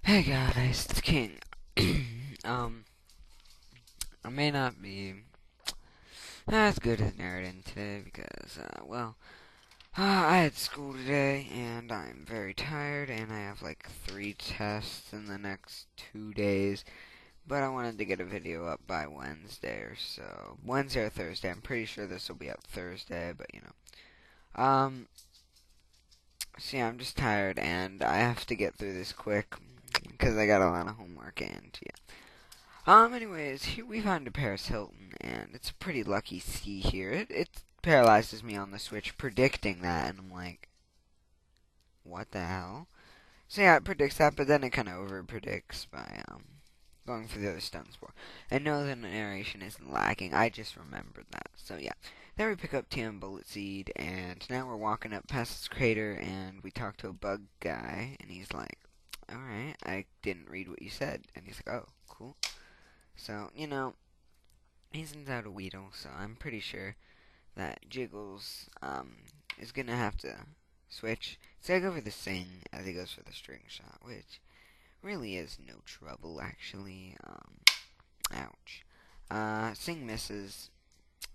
Hey guys, it's King. I may not be as good as narrating today because, I had school today and I'm very tired and I have like 3 tests in the next 2 days. But I wanted to get a video up by Wednesday or so. Wednesday or Thursday. I'm pretty sure this will be up Thursday, but you know. So yeah, I'm just tired and I have to get through this quick because I got a lot of homework and yeah. Anyways, here we found a Paris Hilton, and it's a pretty lucky ski here. It paralyzes me on the Switch, predicting that, and I'm like, what the hell? So yeah, it predicts that, but then it kind of over predicts by, going for the other stone spore. I know the narration isn't lacking, I just remembered that. So yeah, there we pick up TM Bullet Seed, and now we're walking up past this crater, and we talk to a bug guy, and he's like, alright, I didn't read what you said. And he's like, oh, cool. So, you know, he sends out a Weedle, so I'm pretty sure that Jiggles is gonna have to switch. So I go for the Sing as he goes for the String Shot, which really is no trouble, actually. Ouch. Sing misses,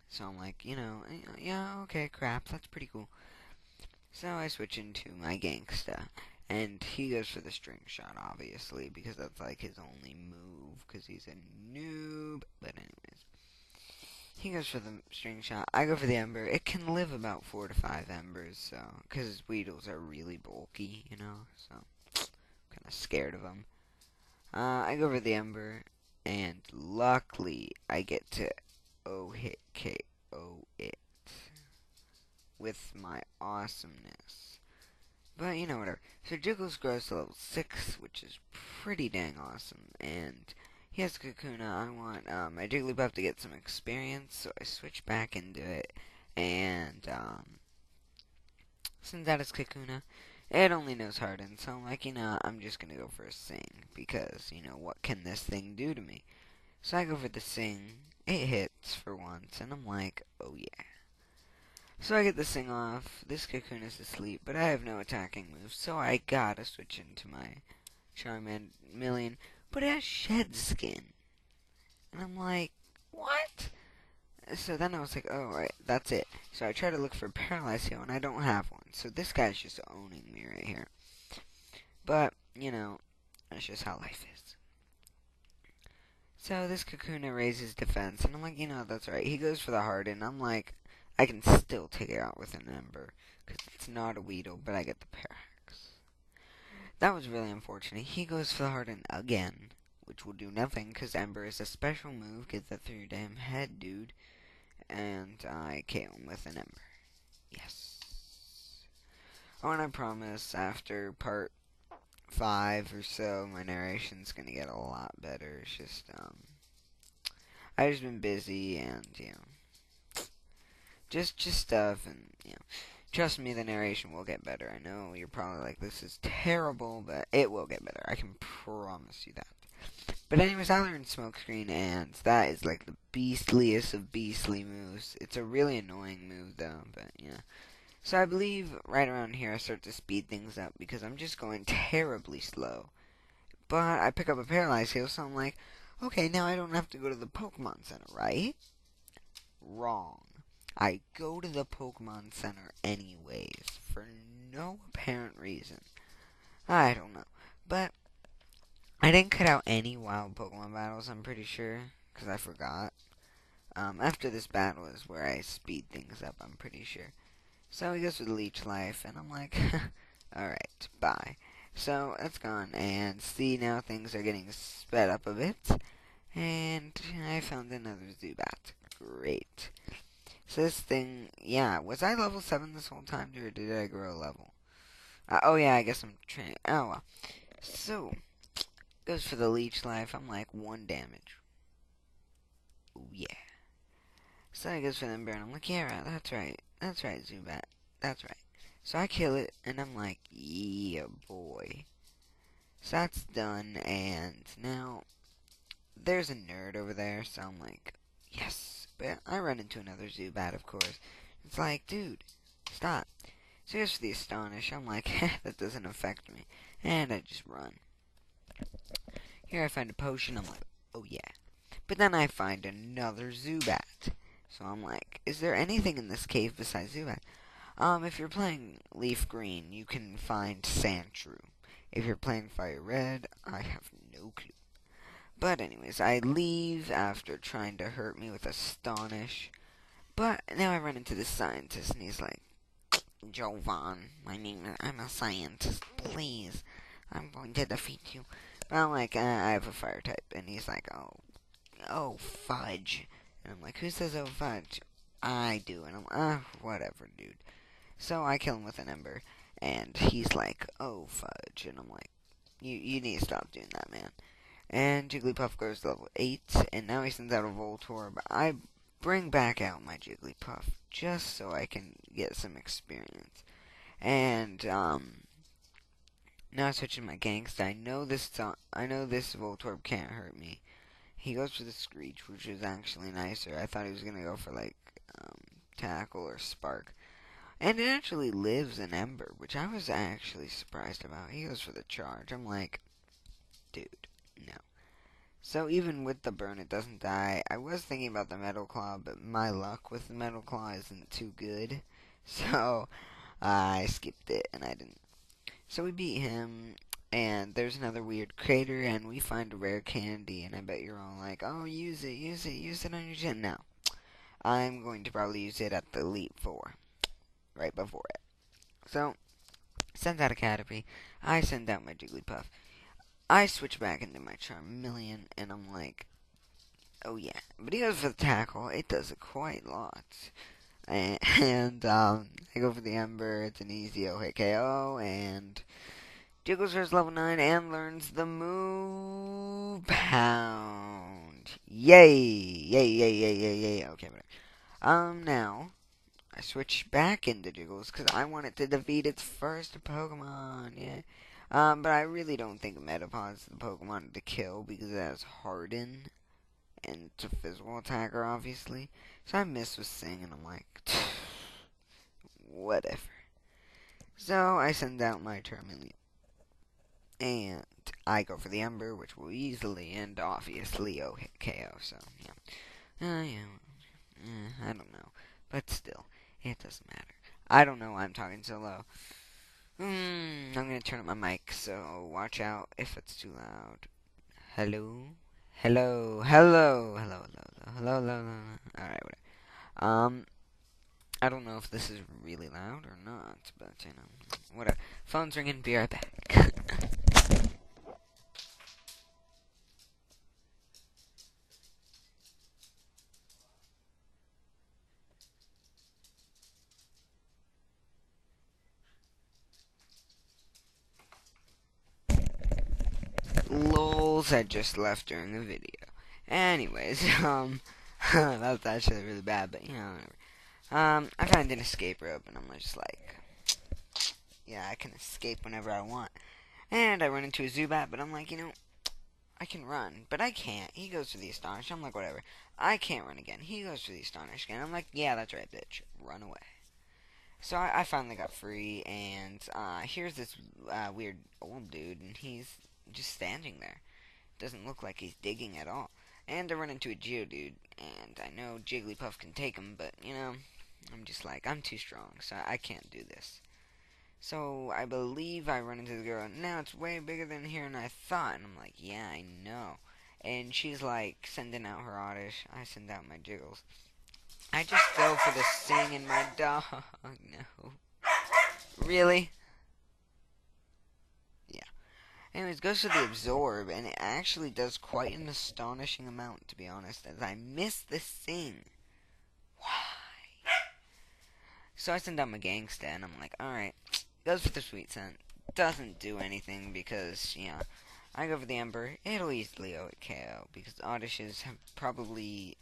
so I'm like, yeah, okay, crap, that's pretty cool. So I switch into my Gangsta, and he goes for the String Shot, obviously, because that's like his only move, because he's a noob. But anyways, he goes for the String Shot. I go for the Ember. It can live about 4 to 5 Embers, so because Weedles are really bulky, so I'm kind of scared of them. I go for the Ember, and luckily I get to hit KO it with my awesomeness. But, whatever. So Jiggles grows to level 6, which is pretty dang awesome. And he has Kakuna. I want my Jigglypuff to get some experience, so I switch back into it. And, since that is Kakuna, it only knows Harden. So I'm like, I'm just going to go for a Sing. Because, what can this thing do to me? So I go for the Sing. It hits for once. And I'm like, oh yeah. So I get the Sing off. This Cocoon is asleep, but I have no attacking moves, so I gotta switch into my Charmeleon. But it has Shed Skin. And I'm like, what? So then I was like, oh, right, that's it. So I try to look for Paralyze Heal, and I don't have one. So this guy's just owning me right here. But, that's just how life is. So this Kakuna raises defense, and I'm like, that's right. He goes for the Harden. I'm like, I can still take it out with an Ember, because it's not a Weedle, but I get the Parax. That was really unfortunate. He goes for the Harden again, which will do nothing, because Ember is a special move. Get that through your damn head, dude. And I KO him with an Ember. Yes. Oh, and I promise, after part 5 or so, my narration's gonna get a lot better. It's just, I've just been busy, and, just stuff, and, trust me, the narration will get better. I know you're probably like, this is terrible, but it will get better. I can promise you that. But anyways, I learned Smokescreen, and that is like the beastliest of beastly moves. It's a really annoying move, though, but, So I believe right around here I start to speed things up, because I'm just going terribly slow. But I pick up a Paralyze Heal, so I'm like, okay, now I don't have to go to the Pokemon Center, right? Wrong. I go to the Pokemon Center anyways, for no apparent reason. I don't know. But I didn't cut out any wild Pokemon battles, I'm pretty sure, because I forgot. After this battle is where I speed things up, I'm pretty sure. So he goes with Leech Life, and I'm like, alright, bye. So that's gone, and see, now things are getting sped up a bit. And I found another Zubat. Great. So this thing, yeah, was I level 7 this whole time, or did I grow a level? Oh yeah, I guess I'm training. Oh well. So, goes for the Leech Life. I'm like, 1 damage. Oh yeah. So he goes for the Ember, and I'm like, yeah, right, that's right. That's right, Zubat. That's right. So I kill it, and I'm like, yeah, boy. So that's done, and now there's a nerd over there, so I'm like, yes. But I run into another Zubat, of course. It's like, dude, stop. So here's for the Astonish. I'm like, that doesn't affect me. And I just run. Here I find a potion. I'm like, oh yeah. But then I find another Zubat. So I'm like, is there anything in this cave besides Zubat? If you're playing Leaf Green, you can find Sandshrew. If you're playing Fire Red, I have no clue. But anyways, I leave after trying to hurt me with Astonish. But now I run into the scientist, and he's like, Jovan, I'm a scientist, please. I'm going to defeat you. But I'm like, I have a fire type. And he's like, oh, fudge. And I'm like, who says oh, fudge? I do. And I'm like, whatever, dude. So I kill him with an ember. And he's like, oh, fudge. And I'm like, you need to stop doing that, man. And Jigglypuff goes to level 8. And now he sends out a Voltorb. I bring back out my Jigglypuff just so I can get some experience. And now I switch to my Gangsta. I know this Voltorb can't hurt me. He goes for the Screech, which is actually nicer. I thought he was gonna go for like Tackle or Spark. And it actually lives in Ember, which I was actually surprised about. He goes for the Charge. I'm like, dude, no. So even with the burn, it doesn't die. I was thinking about the Metal Claw, but my luck with the Metal Claw isn't too good. So I skipped it, and I didn't. So we beat him, and there's another weird crater, and we find a rare candy, and I bet you're all like, oh, use it on your gym. No. I'm going to probably use it at the Elite 4, right before it. So, send out a Caterpie. I send out my Jigglypuff. I switch back into my Charmeleon, and I'm like, oh yeah. But he goes for the Tackle. It does it quite a lot. And I go for the Ember. It's an easy hit KO, and Jiggles is level 9 and learns the move Pound. Yay! Yay, yay, yay, yay, yay. Okay, whatever. Now, I switch back into Jiggles because I want it to defeat its first Pokemon, yeah. But I really don't think Metapod's the Pokemon to kill because it has Harden, and it's a physical attacker, obviously. So I miss with Sing, and I'm like, whatever. So I send out my Charmeleon. And I go for the Ember, which will easily and obviously hit KO, so yeah. I don't know. But still, it doesn't matter. I don't know why I'm talking so low. I'm gonna turn up my mic, so watch out if it's too loud. Hello? Hello? Hello? Hello? Hello? Hello? Hello? Hello? Alright, whatever. I don't know if this is really loud or not, but, you know, whatever. Phone's ringing, be right back. Lols had just left during the video. Anyways, that's actually really bad, but, you know, whatever. I find an escape rope, and I'm just like, yeah, I can escape whenever I want. And I run into a Zubat, but I'm like, you know, I can run, but I can't. He goes for the Astonish. I'm like, whatever. I can't run again. He goes for the Astonish again. I'm like, yeah, that's right, bitch. Run away. So I finally got free, and here's this weird old dude, and he's just standing there. Doesn't look like he's digging at all. And I run into a Geodude, and I know Jigglypuff can take him, but, you know, I'm just like, I'm too strong, so I can't do this. So I believe I run into the girl, and now it's way bigger than here than I thought, and I'm like, yeah, I know. And she's like sending out her Oddish. I send out my Jiggles. I just go for the Sing and my dog. No. Really? Yeah. Anyways, goes to the Absorb, and it actually does quite an astonishing amount, to be honest, as I miss the Sing. Why? So I send out my Gangsta, and I'm like, alright. Goes for the Sweet Scent. Doesn't do anything because, yeah. I go for the Ember. It'll easily KO because Oddishes have probably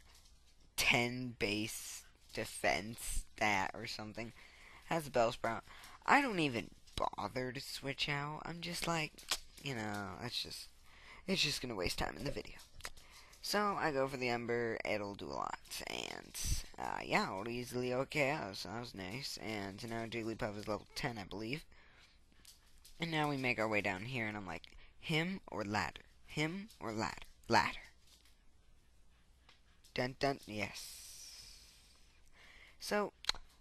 10 base defense stat or something. Has a Bellsprout. I don't even bother to switch out. I'm just like, you know, it's just gonna waste time in the video. So I go for the Ember. It'll do a lot, and yeah, it'll easily KO. So that was nice. And now Jigglypuff is level 10, I believe. And now we make our way down here, and I'm like, him or ladder? Him or ladder? Ladder. Dun dun, yes. So,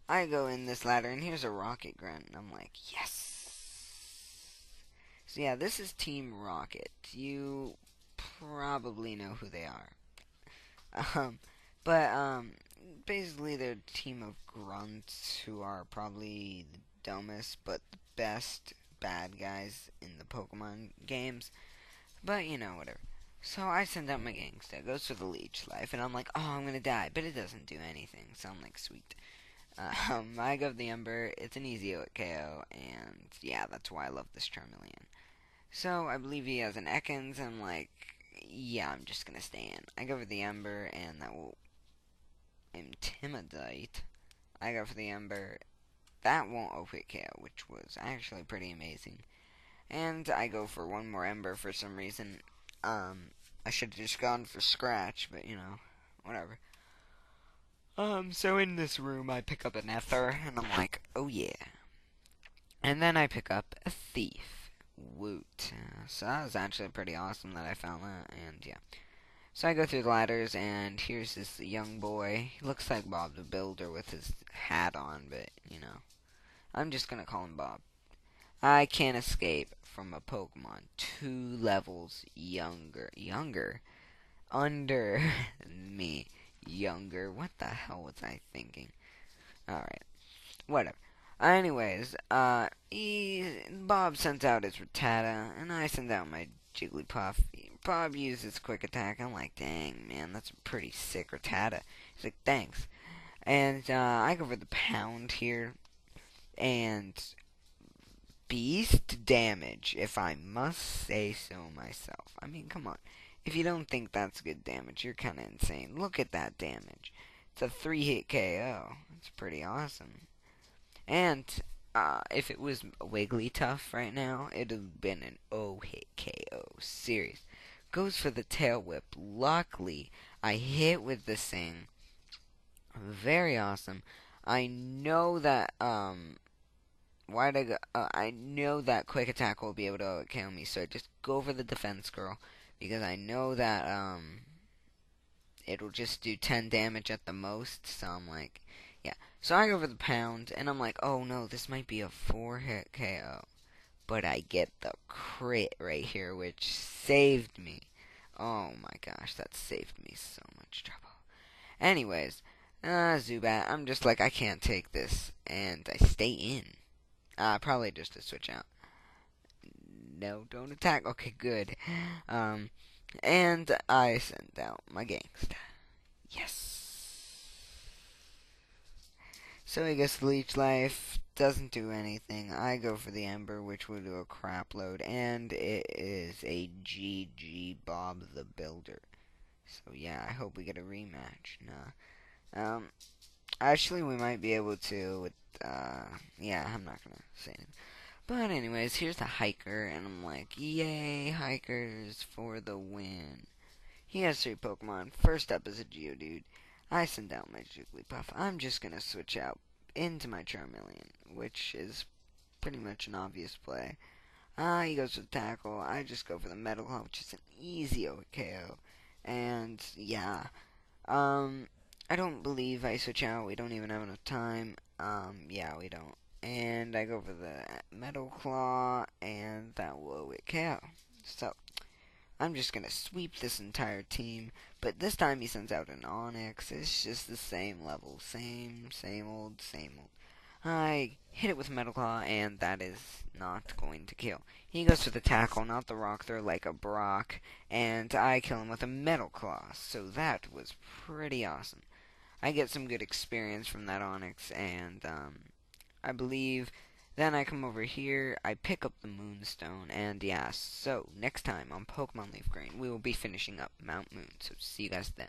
I go in this ladder, and here's a rocket grunt, and I'm like, yes. So yeah, this is Team Rocket. You probably know who they are. Um, but basically they're a team of grunts who are probably the dumbest but the best bad guys in the Pokemon games. But you know, whatever. So I send out my gangsta, goes for the leech life, and I'm like, oh, I'm gonna die, but it doesn't do anything. So I'm like, sweet. I go for the Ember. It's an easy KO, and yeah, that's why I love this Charmeleon. So I believe he has an Ekans, and I'm like, yeah, I'm just gonna stay in. I go for the Ember, and that will intimidate. I go for the Ember. That won't OP KO, which was actually pretty amazing. And I go for one more Ember for some reason. I should have just gone for Scratch, but you know, whatever. So in this room, I pick up an Ether, and I'm like, oh yeah. And then I pick up a Thief. Woot. So that was actually pretty awesome that I found that, and yeah. So I go through the ladders, and here's this young boy. He looks like Bob the Builder with his hat on, but, you know, I'm just gonna call him Bob. I can't escape from a Pokemon 2 levels under me. Younger. What the hell was I thinking? Alright, whatever. Anyways, Bob sends out his Rattata, and I send out my Jigglypuff. Bob uses quick attack. I'm like, dang, man, that's a pretty sick Rattata. He's like, thanks. And I go for the pound here, and beast damage, if I must say so myself. I mean, come on. If you don't think that's good damage, you're kind of insane. Look at that damage. It's a 3-hit KO. It's pretty awesome. And if it was Wigglytuff right now, it'd have been an O-hit KO. Serious. Goes for the tail whip. Luckily, I hit with this thing. Very awesome. I know that I know that quick attack will be able to KO me, so I just go for the defense girl because I know that it'll just do 10 damage at the most. So I'm like, yeah. So I go for the pound, and I'm like, oh no, this might be a 4-hit KO. But I get the crit right here, which saved me. Oh my gosh, that saved me so much trouble. Anyways, Zubat, I'm just like, I can't take this, and I stay in. Probably just to switch out. No, don't attack. Okay, good. And I send out my gangsta. Yes. So I guess Leech Life doesn't do anything. I go for the Ember, which will do a crap load, and it is a GG Bob the Builder. So yeah, I hope we get a rematch. Nah. Actually, we might be able to with, yeah, I'm not gonna say anything. But anyways, here's the Hiker, and I'm like, yay, Hikers for the win. He has 3 Pokemon. First up is a Geodude. I send out my Jigglypuff. I'm just gonna switch out into my Charmeleon, which is pretty much an obvious play. He goes for the Tackle. I just go for the Metal Claw, which is an easy KO. And, yeah. I don't believe I switch out. We don't even have enough time. Yeah, we don't. And I go for the Metal Claw, and that will KO. So, I'm just gonna sweep this entire team. But this time he sends out an Onix. It's just the same level. Same old, same old. I hit it with Metal Claw, and that is not going to kill. He goes for the Tackle, not the Rock Throw like a Brock, and I kill him with a Metal Claw. So that was pretty awesome. I get some good experience from that Onix, and I believe then I come over here, I pick up the Moonstone, and yeah, so next time on Pokemon Leafgreen, we will be finishing up Mount Moon, so see you guys then.